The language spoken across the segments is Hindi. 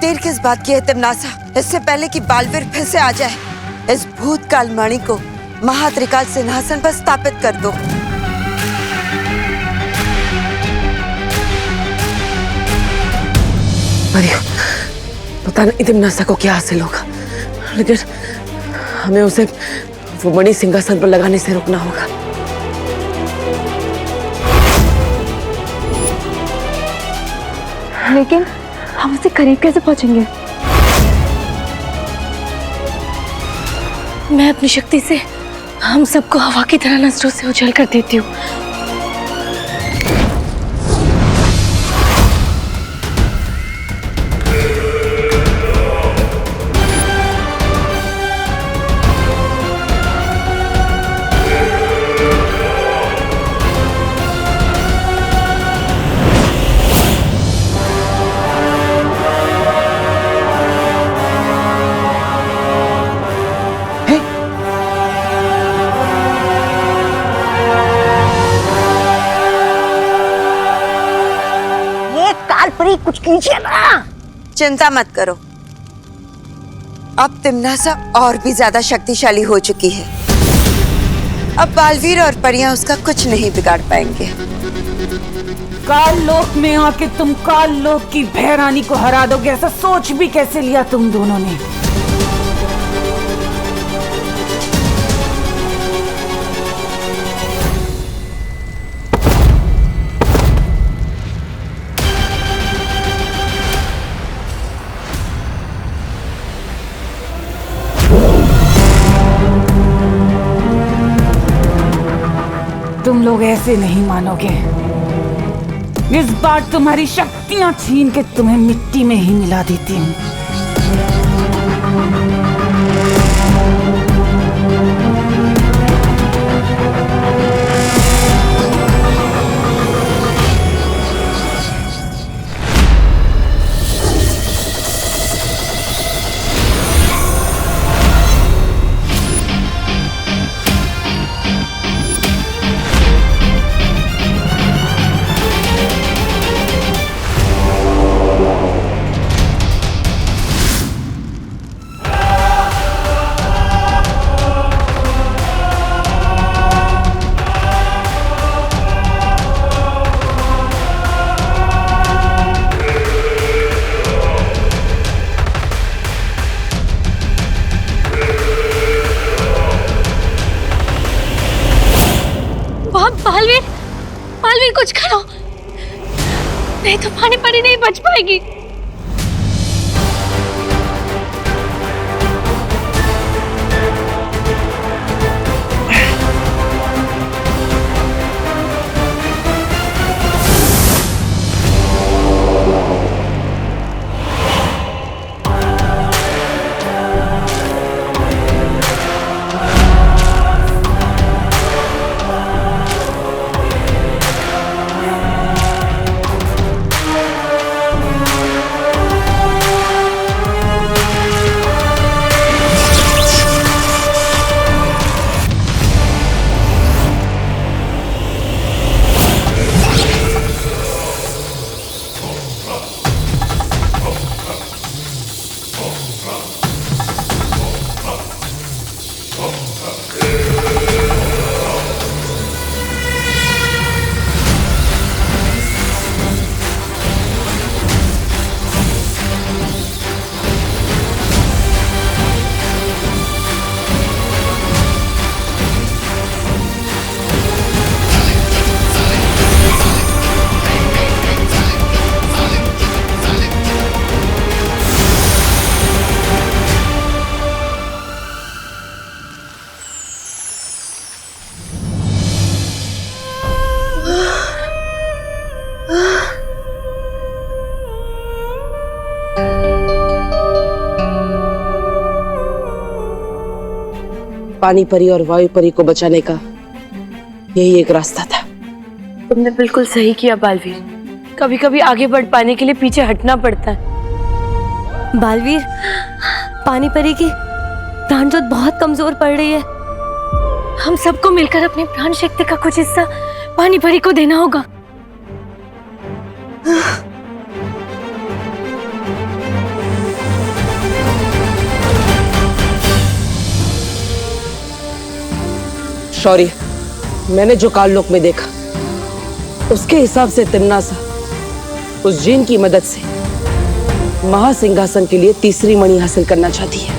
देर किस बात की है तिमनासा? इससे पहले कि बालवीर फिर से आ जाए, इस भूतकाल मणि को महात्रिकाल सिंहासन पर स्थापित कर दो। मरियम, पता नहीं तिमनासा को क्या हासिल होगा, लेकिन हमें उसे वो मणि सिंहासन पर लगाने से रोकना होगा। लेकिन हम उससे करीब कैसे पहुंचेंगे? मैं अपनी शक्ति से हम सबको हवा की तरह नजरों से उछल कर देती हूँ। कुछ कीजिए ना। चिंता मत करो, अब तिमनासा और भी ज्यादा शक्तिशाली हो चुकी है। अब बालवीर और परियां उसका कुछ नहीं बिगाड़ पाएंगे। काल लोक में आके तुम काल लोक की भैरानी को हरा दोगे, ऐसा सोच भी कैसे लिया तुम दोनों ने? तुम लोग ऐसे नहीं मानोगे। इस बार तुम्हारी शक्तियां छीन के तुम्हें मिट्टी में ही मिला देती हूँ। बालवीर, बालवीर कुछ करो, नहीं तो पानी परी नहीं बच पाएगी। पानी परी और वायु परी को बचाने का यही एक रास्ता था। तुमने बिल्कुल सही किया बालवीर, कभी कभी आगे बढ़ पाने के लिए पीछे हटना पड़ता है। बालवीर, पानी परी की प्राण ज्योत बहुत कमजोर पड़ रही है। हम सबको मिलकर अपनी प्राण शक्ति का कुछ हिस्सा पानी परी को देना होगा। हाँ। शौर्य, मैंने जो काललोक में देखा उसके हिसाब से तिम्नासा उस जिन की मदद से महासिंहासन के लिए तीसरी मणि हासिल करना चाहती है,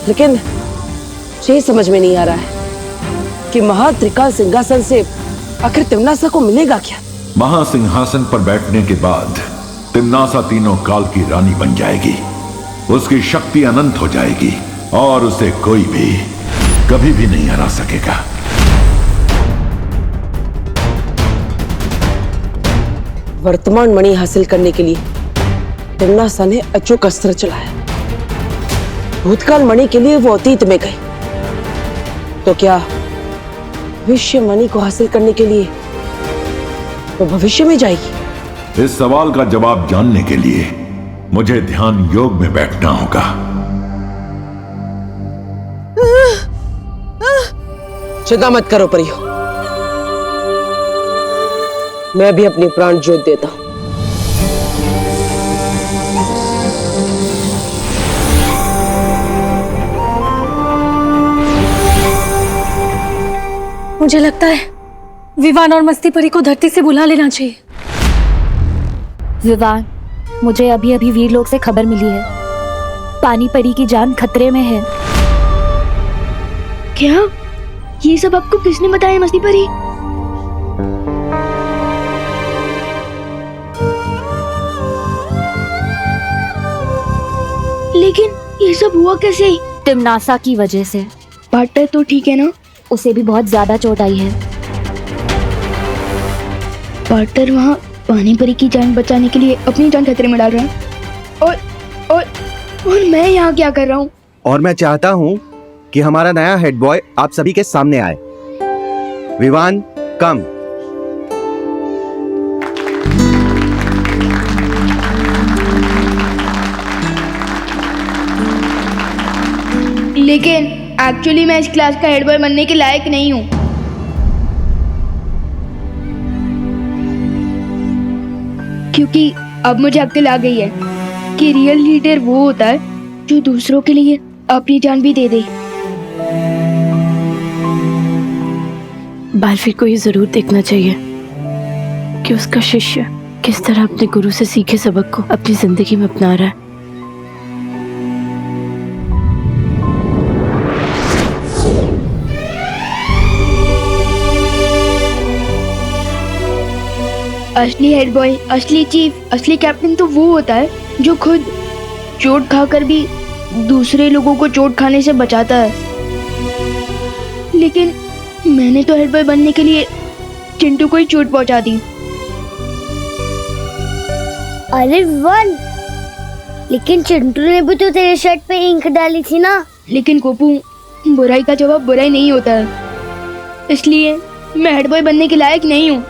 लेकिन ये समझ में नहीं आ रहा है कि महात्रिकाल सिंहासन से आखिर तिम्नासा को मिलेगा क्या। महासिंहासन पर बैठने के बाद तिम्नासा तीनों काल की रानी बन जाएगी, उसकी शक्ति अनंत हो जाएगी और उसे कोई भी कभी भी नहीं हरा सकेगा। वर्तमान मणि हासिल करने के लिए तिम्नासा ने अचूक अस्त्र चलाया। भूतकाल मणि के लिए वो अतीत में गई, तो क्या भविष्य मणि को हासिल करने के लिए वो भविष्य में जाएगी? इस सवाल का जवाब जानने के लिए मुझे ध्यान योग में बैठना होगा। चिंता मत करो परियो, मैं भी अपनी प्राण ज्योत देता हूं। मुझे लगता है विवान और मस्ती परी को धरती से बुला लेना चाहिए। विवान, मुझे अभी अभी वीरलोक से खबर मिली है, पानी परी की जान खतरे में है। क्या? ये सब आपको किसने बताया मस्ती परी? लेकिन ये सब हुआ कैसे? तिम्नासा की वजह से। पार्टनर तो ठीक है ना? उसे भी बहुत ज्यादा चोट आई है। पार्टनर वहाँ पानी परी की जान बचाने के लिए अपनी जान खतरे में डाल रहा है, और मैं यहाँ क्या कर रहा हूँ? और मैं चाहता हूँ कि हमारा नया हेड बॉय आप सभी के सामने आए। विवान, कम। लेकिन एक्चुअली मैं इस क्लास का हेड बॉय बनने के लायक नहीं हूँ। क्योंकि अब मुझे अक्ल आ गई है कि रियल लीडर वो होता है जो दूसरों के लिए अपनी जान भी दे दे। बालवीर को ये जरूर देखना चाहिए कि उसका शिष्य किस तरह अपने गुरु से सीखे सबक को अपनी जिंदगी में अपना रहा है। असली हेड बॉय, असली चीफ, असली कैप्टन तो वो होता है जो खुद चोट खाकर भी दूसरे लोगों को चोट खाने से बचाता है। लेकिन मैंने तो हेड बॉय बनने के लिए चिंटू को ही चोट पहुंचा दी। अरे वन, लेकिन चिंटू ने भी तो तेरे शर्ट पे इंक डाली थी ना। लेकिन कोपू, बुराई का जवाब बुराई नहीं होता है, इसलिए मैं हेड बॉय बनने के लायक नहीं हूँ।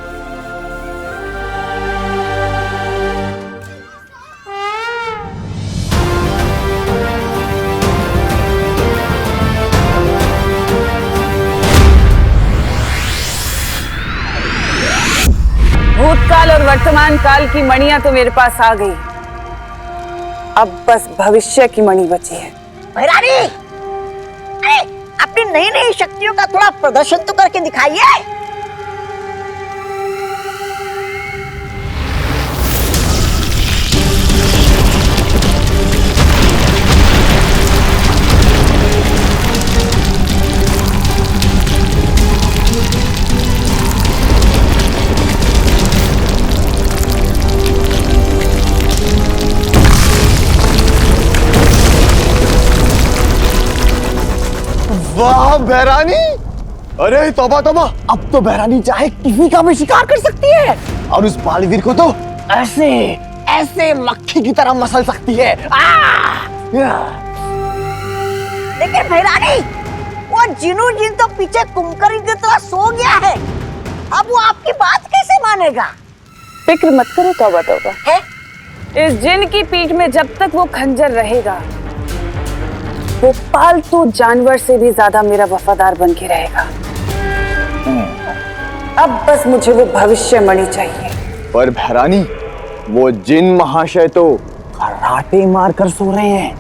भूतकाल और वर्तमान काल की मणियां तो मेरे पास आ गई, अब बस भविष्य की मणि बची है। भैरानी, अरे अपनी नई नई शक्तियों का थोड़ा प्रदर्शन तो करके दिखाइए। वाह बहरानी, अरे तौबा तौबा, अब तो बहरानी चाहे किसी का भी शिकार कर सकती है और उस बालवीर को तो ऐसे ऐसे मक्खी की तरह मसल सकती है। लेकिन भैरानी, वो जिनू जिन तो पीछे कुमकरी की तरह सो गया है, अब वो आपकी बात कैसे मानेगा? फिक्र मत करो तौबा तौबा, है? इस जिन की पीठ में जब तक वो खंजर रहेगा, वो पालतू जानवर से भी ज्यादा मेरा वफादार बन के रहेगा। अब बस मुझे वो भविष्य मणि चाहिए। पर बहरानी, वो जिन महाशय तो खर्राटे मार कर सो रहे हैं,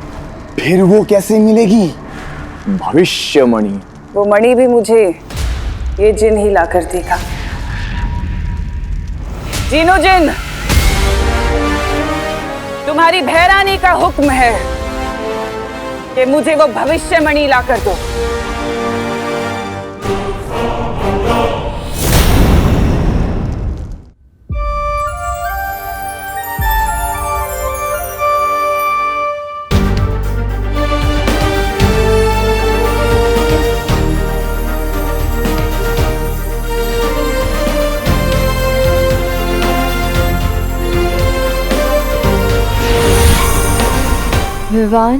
फिर वो कैसे मिलेगी भविष्य मणि? वो मणि भी मुझे ये जिन ही ला कर देगा। जीनू जिन, तुम्हारी भैरानी का हुक्म है कि मुझे वो भविष्य मणि ला कर दो। विवान,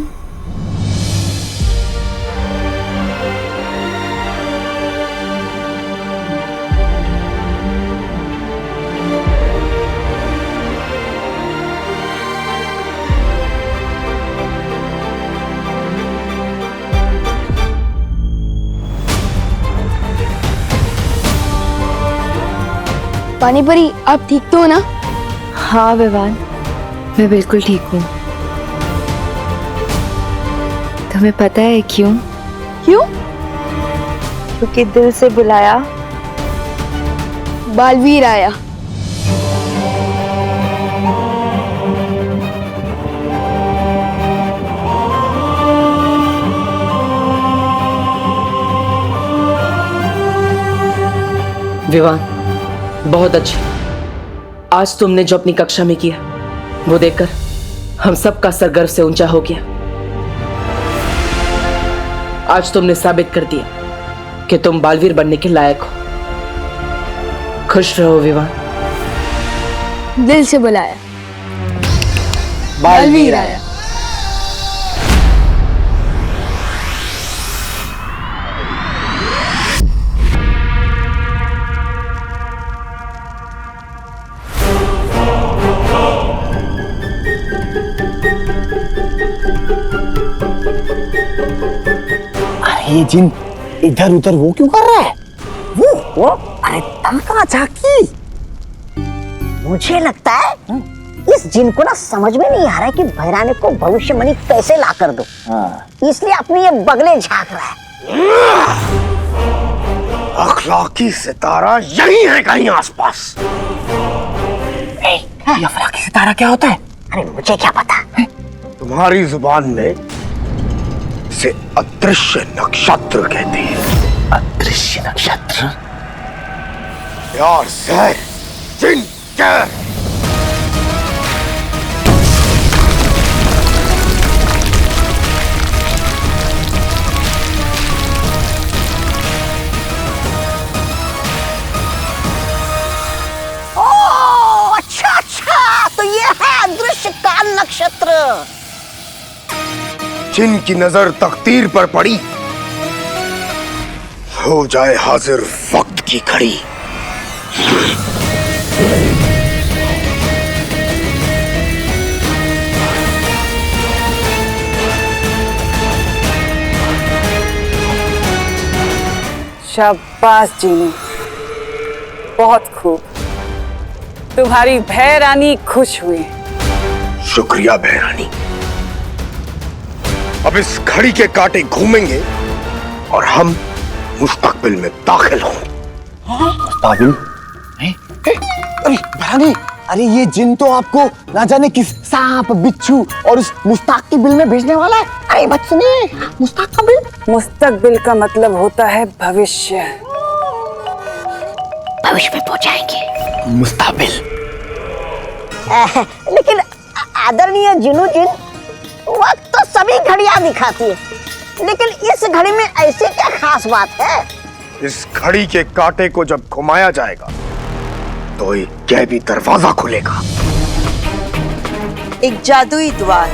पानी परी, आप ठीक तो हो ना? हाँ विवान, मैं बिल्कुल ठीक हूँ। तुम्हें पता है क्यों? क्यों? क्योंकि दिल से बुलाया बालवीर आया। विवान, बहुत अच्छी। आज तुमने जो अपनी कक्षा में किया वो देखकर हम सबका सर गर्व से ऊंचा हो गया। आज तुमने साबित कर दिया कि तुम बालवीर बनने के लायक हो। खुश रहो विवान। दिल से बुलाया बालवीर आया। ये जिन इधर उधर वो क्यों कर रहा है? वो अरे तनका झाकी। मुझे लगता है इस जिन को ना समझ में नहीं आ रहा है कि भैरानी को भविष्यवाणी कैसे ला कर दो। इसलिए अपनी ये बगले झांक रहा है। अखलाकी सितारा यही है कहीं आसपास। ये अखलाकी सितारा क्या होता है? अरे मुझे क्या पता। तुम्हारी जुबान में इसे अदृश्य नक्षत्र कहते हैं। अदृश्य नक्षत्र? यार सर, जिन क्या? अच्छा, तो ये है अदृश्य काल नक्षत्र। जिनकी नजर तकदीर पर पड़ी, हो जाए हाजिर वक्त की घड़ी। शाबाश जीनू, बहुत खूब। तुम्हारी भैरानी खुश हुई। शुक्रिया भैरानी। अब इस घड़ी के कांटे घूमेंगे और हम मुस्तकबिल में दाखिल होंगे। मुस्तकबिल? अरे भैरानी, अरे ये जिन तो आपको ना जाने किस सांप, बिच्छू और उस मुस्तकबिल में भेजने वाला है। अरे बात सुनिए, मुस्तकबिल? मुस्तकबिल का मतलब होता है भविष्य। भविष्य में पहुंचाएंगे। मुस्तकबिल। लेकिन आदरणीय जिनू जिन, वक्त तो सभी घड़ियां दिखाती है, लेकिन इस घड़ी में ऐसी क्या खास बात है? इस घड़ी के कांटे को जब घुमाया जाएगा तो एक गैबी दरवाजा खुलेगा। एक जादुई द्वार।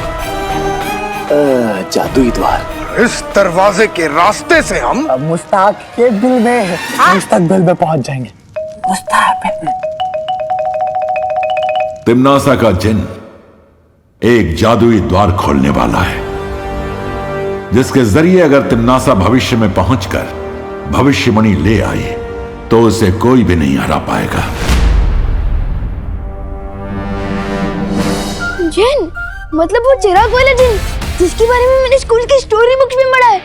जादुई द्वार। इस दरवाजे के रास्ते से हम मुस्तकबिल में पहुंच जाएंगे। मुस्तकबिल। तिम्नासा का जिन एक जादुई द्वार खोलने वाला है, जिसके जरिए अगर तिम्नासा भविष्य में पहुंचकर भविष्यवाणी ले आई तो उसे कोई भी नहीं हरा पाएगा। जिन, मतलब वो चिराग वाला जिन जिसके बारे में मैंने स्कूल की स्टोरी बुक्स में पढ़ा है।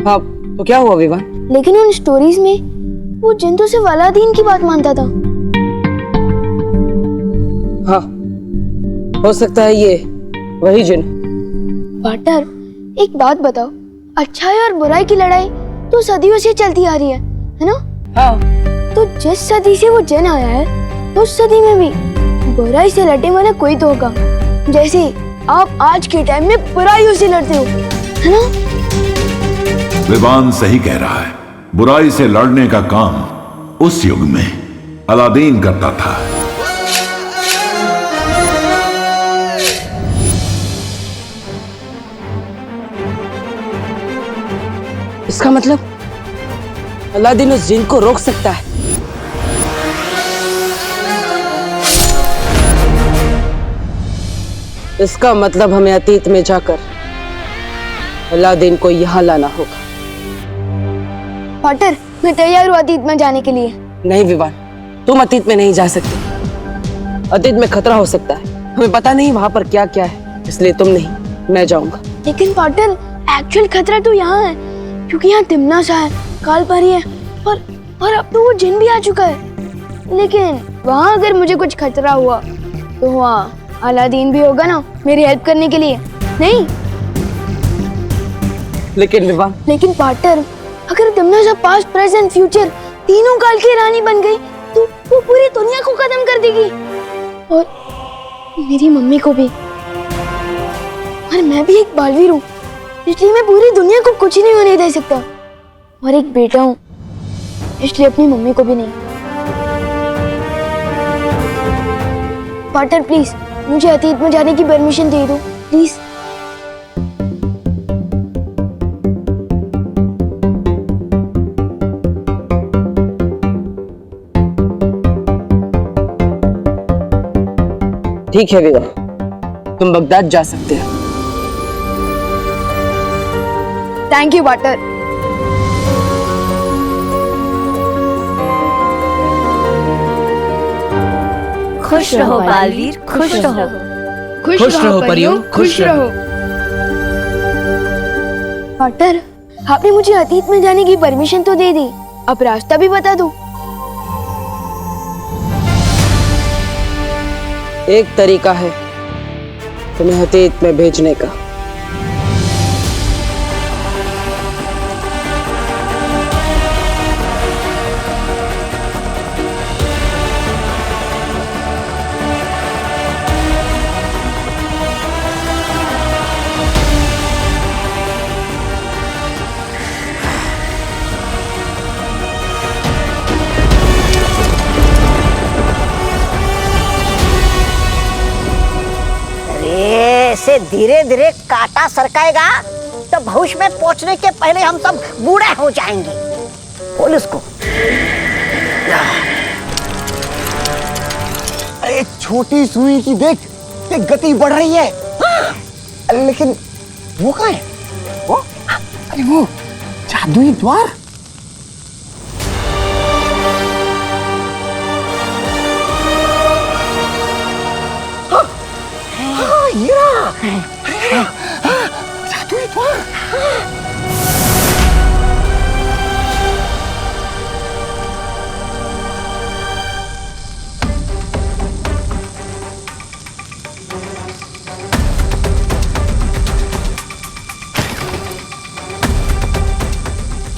हाँ, तो क्या हुआ विवान? लेकिन उन स्टोरीज में वो जिन तो सिर्फ अलादीन की बात मानता था। हाँ, हो सकता है ये वही जिन। पार्टनर, एक बात बताओ, अच्छाई और बुराई की लड़ाई तो सदियों से चलती आ रही है ना? हाँ। तो जिस सदी से वो जिन आया है, उस सदी में भी बुराई से लड़ने वाला कोई तो होगा, जैसे आप आज के टाइम में बुराइयों से लड़ते हो, है ना? विवान सही कह रहा है। बुराई से लड़ने का काम उस युग में अलादीन करता था। इसका मतलब अलादीन उस जिन को रोक सकता है। इसका मतलब हमें अतीत में जाकर अलादीन को यहां लाना होगा। पार्टनर, मैं तैयार हूँ अतीत में जाने के लिए। नहीं विवान, तुम अतीत में नहीं जा सकते। अतीत में खतरा हो सकता है, हमें पता नहीं वहां पर क्या क्या है, इसलिए तुम नहीं, मैं जाऊंगा। लेकिन पार्टनर, एक्चुअल खतरा तो यहाँ है, क्योंकि यहाँ तिम्नासा है, कालपरी है, और अब तो वो जिन भी आ चुका है। लेकिन वहाँ अगर मुझे कुछ खतरा हुआ तो वहाँ अलादीन भी होगा ना, मेरी हेल्प करने के लिए, नहीं? लेकिन विवान, लेकिन पार्टनर, अगर तिम्नासा पास्ट प्रेजेंट फ्यूचर तीनों काल की रानी बन गई तो वो पूरी दुनिया को खत्म कर देगी, और मेरी मम्मी को भी। और मैं भी एक बालवीर हूँ, इसलिए मैं पूरी दुनिया को कुछ नहीं होने दे सकता, और एक बेटा हूँ, इसलिए अपनी मम्मी को भी नहीं। पार्टनर प्लीज, मुझे अतीत में जाने की परमिशन दे दो प्लीज। ठीक है विवान, तुम बगदाद जा सकते हो। Thank you partner. खुश रहो बालवीर, खुश रहो। खुश रहो परियों, खुश रहो। पार्टनर, आपने मुझे अतीत में जाने की परमिशन तो दे दी, अब रास्ता भी बता दो। एक तरीका है तुम्हें अतीत में भेजने का। ऐसे धीरे धीरे कांटा सरकाएगा तो भविष्य में पहुंचने के पहले हम सब बूढ़े हो जाएंगे। बोल उसको। अरे छोटी सुई की देख, ये गति बढ़ रही है। लेकिन वो कहाँ है? वो? अरे वो जादुई द्वार। जादुई द्वार।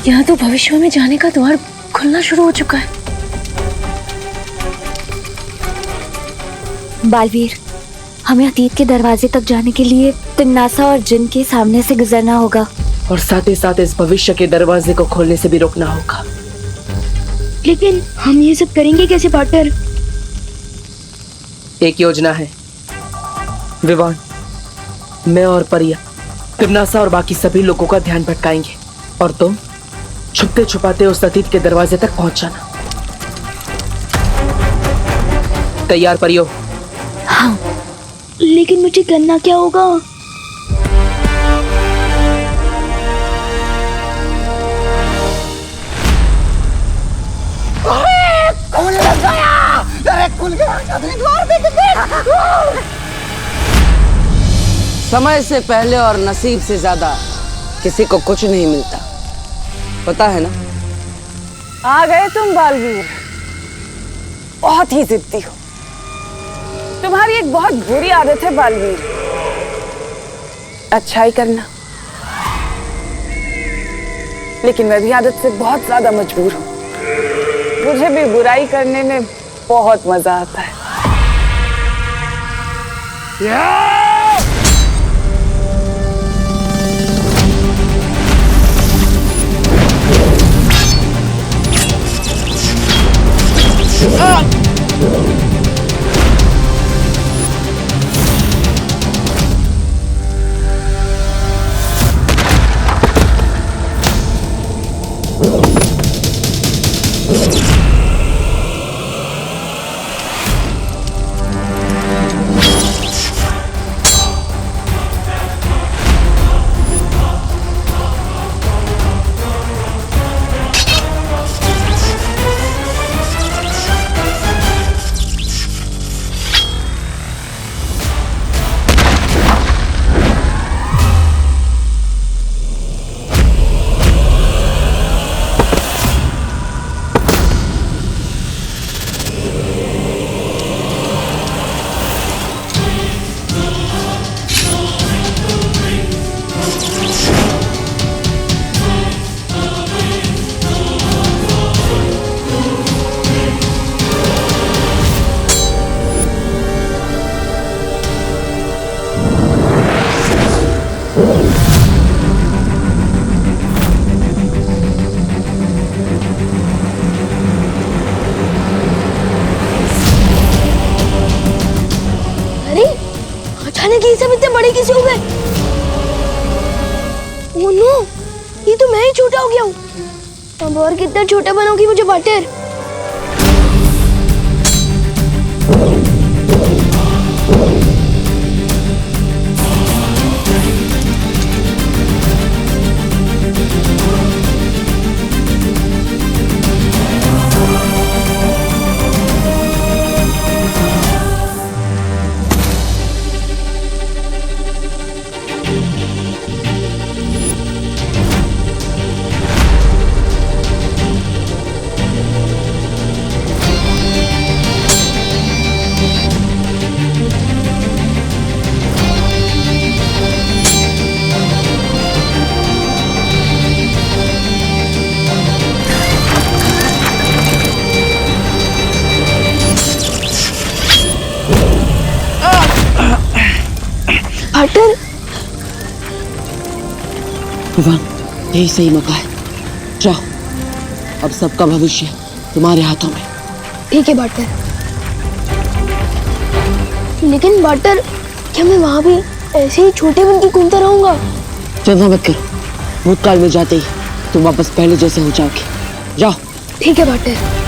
यहाँ तो भविष्य में जाने का द्वार खुलना शुरू हो चुका है। बालवीर, हमें अतीत के दरवाजे तक जाने के लिए तिम्नासा और जिन के सामने से गुजरना होगा, और साथ ही साथ इस भविष्य के दरवाजे को खोलने से भी रोकना होगा। लेकिन हम ये सब करेंगे कैसे पार्टनर? एक योजना है विवान, मैं और परिया तिम्नासा और बाकी सभी लोगों का ध्यान भटकाएंगे, और तुम छुपते छुपाते उस अतीत के दरवाजे तक पहुंच जाना। तैयार परियो? हाँ। लेकिन मुझे करना क्या होगा? खुल गया! अरे खुल गया! जादुई द्वार देख। समय से पहले और नसीब से ज्यादा किसी को कुछ नहीं मिलता। पता है ना? आ गए तुम बालवीर। बहुत ही जिद्दी हो। तुम्हारी एक बहुत बुरी आदत है बालवीर, अच्छाई करना। लेकिन मैं भी आदत से बहुत ज्यादा मजबूर हूं। मुझे भी बुराई करने में बहुत मजा आता है। अचानक ये सब इतने बड़े कैसे हो गए? ओह नो, ये तो मैं ही छोटा हो गया हूँ। अब और कितना छोटा बनाओगी मुझे बटर? बटर, भगवान, यही सही मौका है। जाओ, अब सबका भविष्य तुम्हारे हाथों में। ठीक है बटर। लेकिन बटर, क्या मैं वहां भी ऐसे ही छोटे बन के घूमता रहूंगा? चिंता मत करो, भूतकाल में जाते ही तुम वापस पहले जैसे हो जाओगे। जाओ। ठीक है बटर।